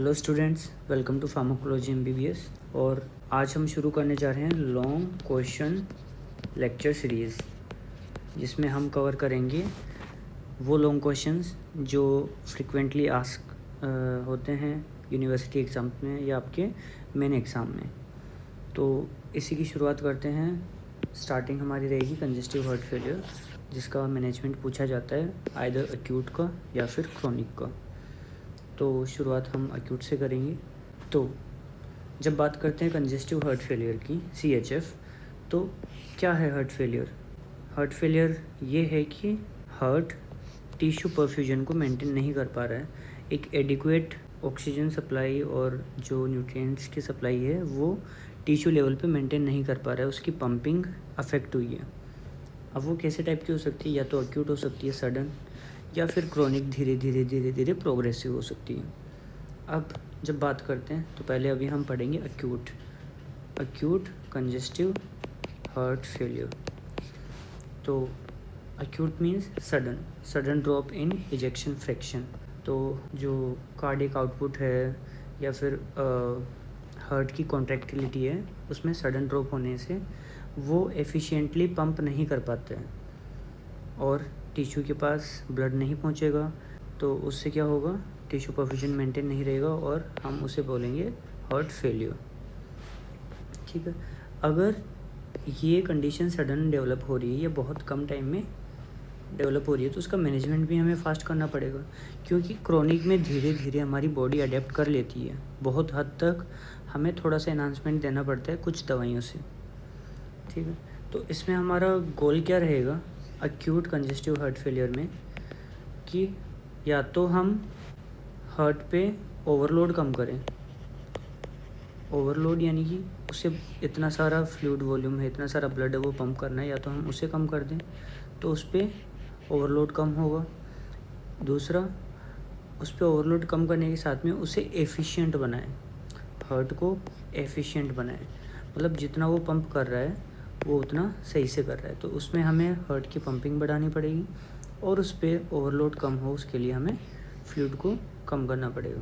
Hello students, welcome to pharmacology MBBS. और आज हम शुरू करने जा रहे हैं लॉन्ग क्वेश्चन लेक्चर सीरीज़, जिसमें हम कवर करेंगे वो लॉन्ग क्वेश्चंस जो फ्रिक्वेंटली आस्क होते हैं यूनिवर्सिटी एग्ज़ाम में या आपके मेन एग्ज़ाम में। तो इसी की शुरुआत करते हैं। स्टार्टिंग हमारी रहेगी कंजेस्टिव हार्ट फेलियर, जिसका मैनेजमेंट पूछा जाता है आइदर एक्यूट का या फिर क्रोनिक का। तो शुरुआत हम एक्यूट से करेंगे। तो जब बात करते हैं कंजेस्टिव हार्ट फेलियर की, CHF, तो क्या है हार्ट फेलियर? हार्ट फेलियर ये है कि हार्ट टिश्यू परफ्यूजन को मेंटेन नहीं कर पा रहा है, एक एडिक्वेट ऑक्सीजन सप्लाई और जो न्यूट्रिएंट्स की सप्लाई है वो टिश्यू लेवल पे मेंटेन नहीं कर पा रहा है, उसकी पंपिंग अफेक्ट हुई है। अब वो कैसे टाइप की हो सकती है? या तो एक्यूट हो सकती है, सडन, या फिर क्रोनिक, धीरे धीरे प्रोग्रेसिव हो सकती है। अब जब बात करते हैं तो पहले अभी हम पढ़ेंगे एक्यूट कंजेस्टिव हार्ट फेलियर। तो acute means sudden drop in ejection fraction. तो जो कार्डियक आउटपुट है या फिर हार्ट की कॉन्ट्रैक्टिलिटी है, उसमें सडन ड्रॉप होने से वो एफिशिएंटली पंप नहीं कर पाते हैं और टिश्यू के पास ब्लड नहीं पहुंचेगा, तो उससे क्या होगा? टिश्यू परफ्यूजन मेंटेन नहीं रहेगा और हम उसे बोलेंगे हार्ट फेलियर। ठीक है। अगर ये कंडीशन सडन डेवलप हो रही है या बहुत कम टाइम में डेवलप हो रही है, तो उसका मैनेजमेंट भी हमें फास्ट करना पड़ेगा, क्योंकि क्रोनिक में धीरे धीरे हमारी बॉडी अडेप्ट कर लेती है। बहुत हद तक हमें थोड़ा सा एनहांसमेंट देना पड़ता है कुछ दवाइयों से। ठीक है। तो इसमें हमारा गोल क्या रहेगा एक्यूट कंजेस्टिव हार्ट फेलियर में, कि या तो हम हार्ट पे ओवरलोड कम करें, ओवरलोड यानी कि उसे इतना सारा फ्लूइड वॉल्यूम है, इतना सारा ब्लड है वो पंप करना है, या तो हम उसे कम कर दें तो उस पर ओवरलोड कम होगा। दूसरा, उस पर ओवरलोड कम करने के साथ में उसे एफिशिएंट बनाएं, हार्ट को एफिशिएंट बनाएं, मतलब जितना वो पंप कर रहा है वो उतना सही से कर रहा है। तो उसमें हमें हार्ट की पंपिंग बढ़ानी पड़ेगी और उस पर ओवरलोड कम हो उसके लिए हमें फ्लूइड को कम करना पड़ेगा।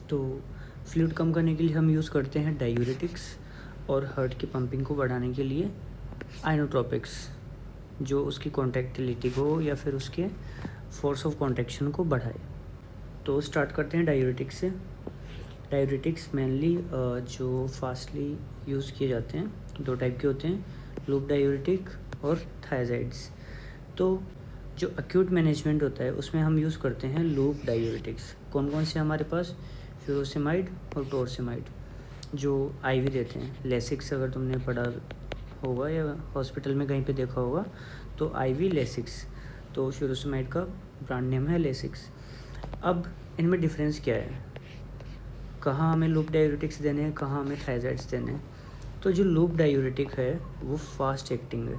तो फ्लूइड कम करने के लिए हम यूज़ करते हैं डायूरेटिक्स, और हार्ट की पंपिंग को बढ़ाने के लिए आइनोट्रोपिक्स, जो उसकी कॉन्ट्रैक्टिलिटी को या फिर उसके फोर्स ऑफ कॉन्ट्रैक्शन को बढ़ाए। तो स्टार्ट करते हैं डायूरेटिक्स से। डायूरेटिक्स मेनली जो फास्टली यूज़ किए जाते हैं, दो टाइप के होते हैं, लूप डायूरेटिक और थायजाइड्स। तो जो एक्यूट मैनेजमेंट होता है उसमें हम यूज़ करते हैं लूप डायूरेटिक्स। कौन कौन से हमारे पास? फ्यूरोसेमाइड और टोरसेमाइड, जो IV देते हैं। लेसिक्स अगर तुमने पढ़ा होगा या हॉस्पिटल में कहीं पे देखा होगा, तो IV लेसिक्स, तो फ्यूरोसेमाइड का ब्रांड नेम है लेसिक्स। अब इनमें डिफरेंस क्या है? कहाँ हमें लूप डायूरेटिक्स देने हैं, कहाँ हमें थायजाइड्स देने हैं? तो जो लूप डायूरेटिक है वो फास्ट एक्टिंग है,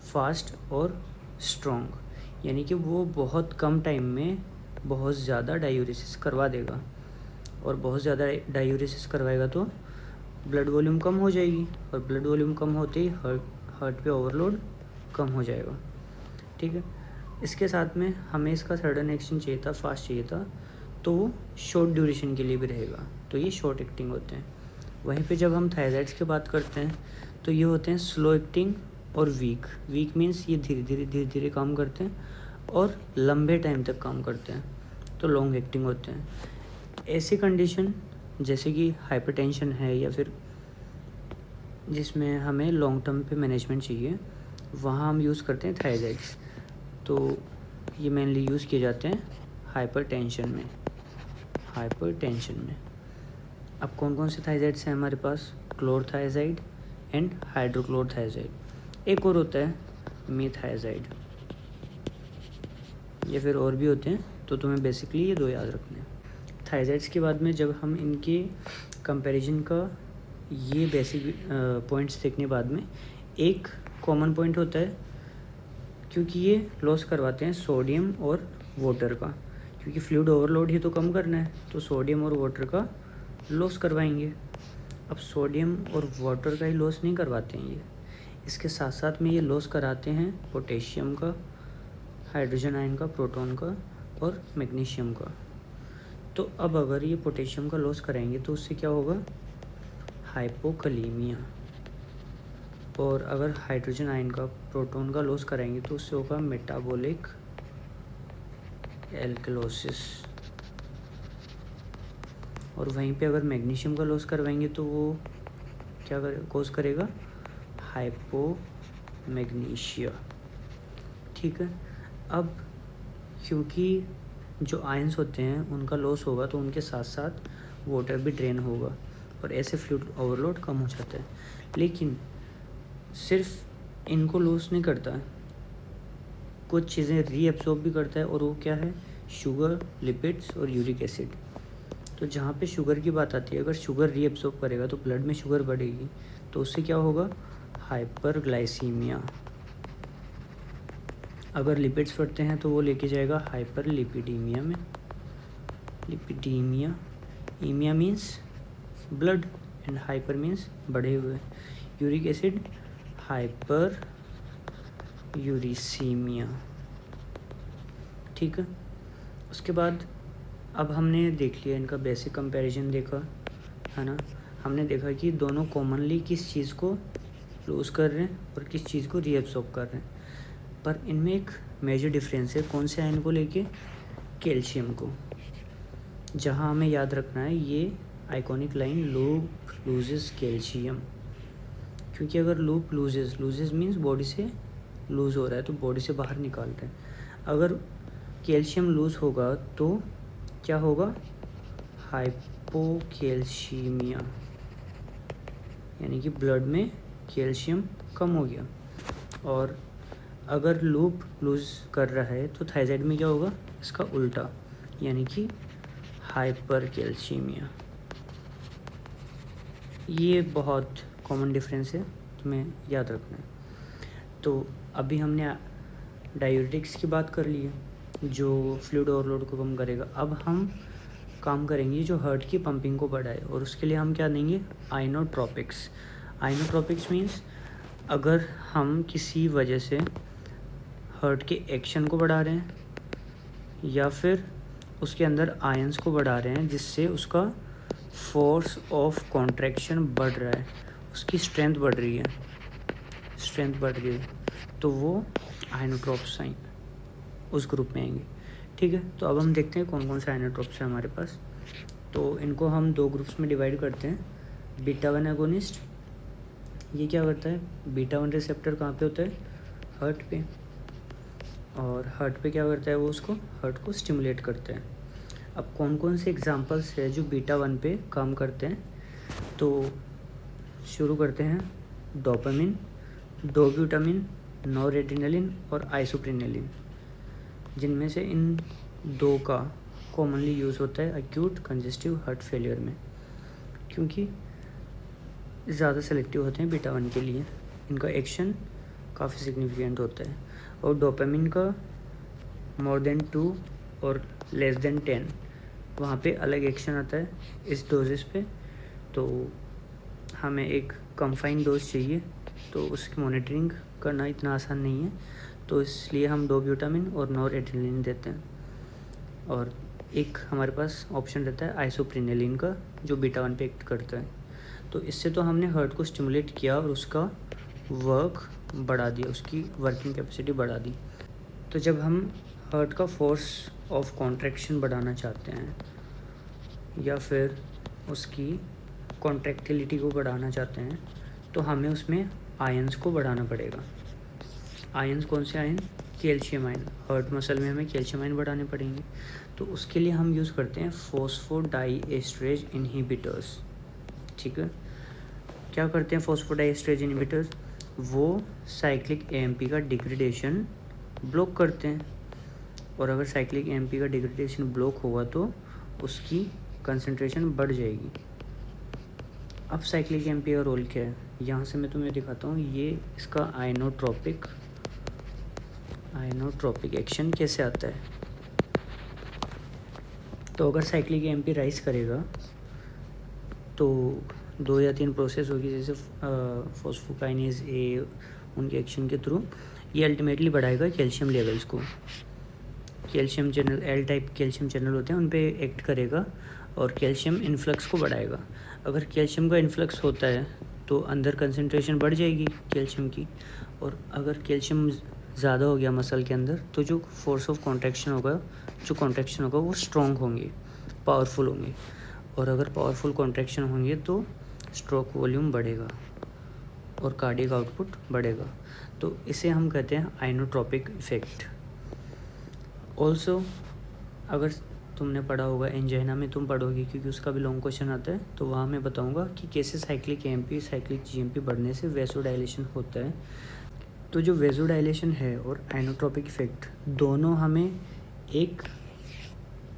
फास्ट और स्ट्रॉन्ग, यानी कि वो बहुत कम टाइम में बहुत ज़्यादा डायूरेसिस करवा देगा, और बहुत ज़्यादा डायूरेसिस करवाएगा तो ब्लड वॉल्यूम कम हो जाएगी, और ब्लड वॉल्यूम कम होते ही हार्ट पे ओवरलोड कम हो जाएगा। ठीक है। इसके साथ में हमें इसका सडन एक्शन चाहिए था, फास्ट चाहिए था, तो वो शॉर्ट ड्यूरेशन के लिए भी रहेगा, तो ये शॉर्ट एक्टिंग होते हैं। वहीं पे जब हम थायराइड्स की बात करते हैं तो ये होते हैं स्लो एक्टिंग और वीक मीन्स ये धीरे धीरे काम करते हैं और लंबे टाइम तक काम करते हैं, तो लॉन्ग एक्टिंग होते हैं। ऐसी कंडीशन जैसे कि हाइपरटेंशन है या फिर जिसमें हमें लॉन्ग टर्म पे मैनेजमेंट चाहिए, वहाँ हम यूज़ करते हैं थायराइड्स। तो ये मेनली यूज़ किए जाते हैं हाइपरटेंशन में। अब कौन कौन से थायराइड्स हैं हमारे पास? Chlorothiazide and हाइड्रोक्लोरथाइजाइड। एक और होता है मीथाइजाइड, या फिर और भी होते हैं, तो तुम्हें बेसिकली ये दो याद रखने हैं। थायराइड्स के बाद में जब हम इनके कंपैरिजन का ये बेसिक पॉइंट्स देखने बाद में एक कॉमन पॉइंट होता है, क्योंकि ये लॉस करवाते हैं सोडियम और वाटर का, क्योंकि फ्लूइड ओवरलोड ही तो कम करना है, तो सोडियम और वाटर का लॉस करवाएंगे। अब सोडियम और वाटर का ही लॉस नहीं करवाते हैं ये, इसके साथ साथ में ये लॉस कराते हैं पोटेशियम का, हाइड्रोजन आयन का, प्रोटॉन का और मैग्नीशियम का। तो अब अगर ये पोटेशियम का लॉस कराएंगे तो उससे क्या होगा, हाइपोकलीमिया। और अगर हाइड्रोजन आयन का प्रोटॉन का लॉस कराएंगे तो उससे होगा मेटाबॉलिक एल्कलोसिस। और वहीं पे अगर मैग्नीशियम का लॉस करवाएंगे तो वो क्या कोज करेगा, हाइपोमैग्नीशिया। ठीक है। अब क्योंकि जो आयंस होते हैं उनका लॉस होगा तो उनके साथ साथ वाटर भी ड्रेन होगा और ऐसे फ्लूइड ओवरलोड कम हो जाता है। लेकिन सिर्फ इनको लॉस नहीं करता है, कुछ चीज़ें रीएब्सॉर्ब भी करता है, और वो क्या है, शुगर, लिपिड्स और यूरिक एसिड। तो जहाँ पे शुगर की बात आती है, अगर शुगर रीएब्सॉर्ब करेगा तो ब्लड में शुगर बढ़ेगी, तो उससे क्या होगा, हाइपरग्लाइसीमिया। अगर लिपिड्स बढ़ते हैं तो वो लेके जाएगा हाइपरलिपिडीमिया में। Lipidemia, emia means blood and hyper means बढ़े हुए। Uric acid, hyper uricemia. ठीक है। उसके बाद अब हमने देख लिया, इनका बेसिक कंपैरिजन देखा है ना। हमने देखा कि दोनों कॉमनली किस चीज़ को लूज़ कर रहे हैं और किस चीज़ को रीएब्सॉर्ब कर रहे हैं, पर इनमें एक मेजर डिफरेंस है। कौन से आयन को लेके, कैल्शियम को। जहाँ हमें याद रखना है ये iconic line, loop loses calcium. क्योंकि अगर लूप लूजेस मीन्स बॉडी से लूज़ हो रहा है, तो बॉडी से बाहर निकाल रहे हैं। अगर कैल्शियम लूज़ होगा तो क्या होगा, हाइपोकैल्शीमिया, यानी कि ब्लड में कैल्शियम कम हो गया। और अगर लूप लूज़ कर रहा है तो थायराइड में क्या होगा, इसका उल्टा, यानी कि हाइपरकैल्शीमिया। ये बहुत कॉमन डिफरेंस है, तुम्हें याद रखना है। तो अभी हमने डायूरेटिक्स की बात कर ली है जो फ्लूइड ओवरलोड को कम करेगा। अब हम काम करेंगे जो हार्ट की पंपिंग को बढ़ाए, और उसके लिए हम क्या देंगे, आइनोट्रोपिक्स। आइनोट्रोपिक्स मीन्स अगर हम किसी वजह से हार्ट के एक्शन को बढ़ा रहे हैं या फिर उसके अंदर आयंस को बढ़ा रहे हैं जिससे उसका फोर्स ऑफ कॉन्ट्रैक्शन बढ़ रहा है, उसकी स्ट्रेंथ बढ़ रही है, तो वो आइनोट्रोप्स उस ग्रुप में आएंगे। ठीक है। तो अब हम देखते हैं कौन कौन से आइनोट्रोप्स हैं हमारे पास। तो इनको हम दो ग्रुप्स में डिवाइड करते हैं। बीटा 1 एगोनिस्ट, ये क्या करता है, बीटा 1 रिसेप्टर कहाँ पे होता है, हार्ट पे, और हार्ट पे क्या करता है, वो उसको हार्ट को स्टिमुलेट करते हैं। अब कौन कौन से एग्जांपल्स है जो बीटा 1 पे काम करते हैं, तो शुरू करते हैं। डोपामिन, डोब्यूटामिन, नॉरएड्रेनालिन और आइसोप्रेनालिन, जिनमें से इन दो का कॉमनली यूज़ होता है एक्यूट कंजेस्टिव हार्ट फेलियर में, क्योंकि ज़्यादा सेलेक्टिव होते हैं बीटा 1 के लिए, इनका एक्शन काफ़ी सिग्निफिकेंट होता है। और डोपामिन का मोर देन 2 और लेस देन 10, वहाँ पे अलग एक्शन आता है इस डोजेस पे। तो हमें एक कंफाइंड डोज चाहिए, तो उसकी मॉनिटरिंग करना इतना आसान नहीं है, तो इसलिए हम डोब्यूटामिन और नॉरएड्रेनालिन देते हैं। और एक हमारे पास ऑप्शन रहता है आइसोप्रेनालिन का, जो बीटा 1 पे एक्ट करता है। तो इससे तो हमने हार्ट को स्टिमुलेट किया और उसका वर्क बढ़ा दिया, उसकी वर्किंग कैपेसिटी बढ़ा दी। तो जब हम हार्ट का फोर्स ऑफ कॉन्ट्रैक्शन बढ़ाना चाहते हैं या फिर उसकी कॉन्ट्रैक्टिलिटी को बढ़ाना चाहते हैं, तो हमें उसमें आयंस को बढ़ाना पड़ेगा। आयंस कौन से ion, calcium ion. Heart muscle में हमें कैल्शियम आयन बढ़ाने पड़ेंगे, तो उसके लिए हम यूज़ करते हैं फॉस्फोडाइएस्टरेज इनहिबिटर्स। ठीक है। क्या करते हैं फॉस्फोडाइएस्टरेज इनहिबिटर्स, वो साइक्लिक एएमपी का डिग्रेडेशन ब्लॉक करते हैं, और अगर साइक्लिक एएमपी का डिग्रेडेशन ब्लॉक होगा तो उसकी कंसंट्रेशन बढ़ जाएगी। अब साइक्लिक एएमपी का रोल क्या है, यहाँ से मैं तुम्हें दिखाता हूँ। ये इसका आइनोट्रोपिक एक्शन कैसे आता है। तो अगर साइक्लिक एएमपी राइज करेगा तो 2 या 3 प्रोसेस होगी, जैसे फॉस्फोकाइनेज ए, उनके एक्शन के थ्रू ये अल्टीमेटली बढ़ाएगा कैल्शियम लेवल्स को। Calcium channel, L type calcium channel होते हैं, उन पे एक्ट करेगा और कैल्शियम इन्फ्लक्स को बढ़ाएगा। अगर कैल्शियम का इन्फ्लक्स होता है तो अंदर कंसंट्रेशन बढ़ जाएगी कैल्शियम की, और अगर कैल्शियम ज़्यादा हो गया मसल के अंदर तो जो फोर्स ऑफ कॉन्ट्रैक्शन होगा वो स्ट्रॉन्ग होंगे, पावरफुल होंगे, और अगर पावरफुल कॉन्ट्रैक्शन होंगे तो स्ट्रोक वॉल्यूम बढ़ेगा और कार्डियक आउटपुट बढ़ेगा। तो इसे हम कहते हैं आइनोट्रोपिक इफेक्ट। ऑल्सो अगर तुमने पढ़ा होगा एंजाइना में, तुम पढ़ोगे क्योंकि उसका भी लॉन्ग क्वेश्चन आता है, तो वहाँ मैं बताऊँगा कि कैसे साइक्लिक एएमपी साइक्लिक जीएमपी बढ़ने से वेसोडाइलेशन होता है। तो जो वेसोडाइलेशन है और आइनोट्रोपिक इफेक्ट दोनों हमें एक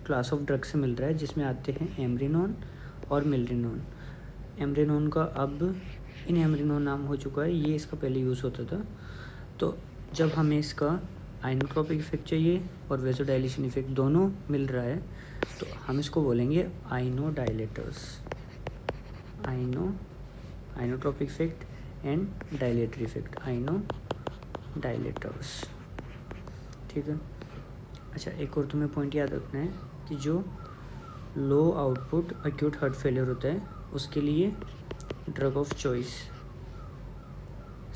क्लास ऑफ ड्रग से मिल रहा है, जिसमें आते हैं एमरिनोन और मिलरिनोन। एमरिनोन का अब इन एमरिनोन नाम हो चुका है, ये इसका पहले यूज़ होता था। तो जब हमें इसका आइनोट्रोपिक इफेक्ट चाहिए और वेसोडाइलेशन इफेक्ट दोनों मिल रहा है तो हम इसको बोलेंगे inodilators. Inotropic effect and dilatory effect, inodilators. ठीक है। अच्छा, एक और तुम्हें पॉइंट याद रखना है कि जो low output acute heart failure होता है उसके लिए drug of choice,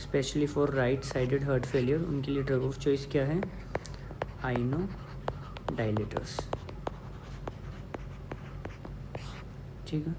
specially for right sided heart failure, उनके लिए ड्रग ऑफ चॉइस क्या है? आइनोडाइलेटर्स। ठीक है।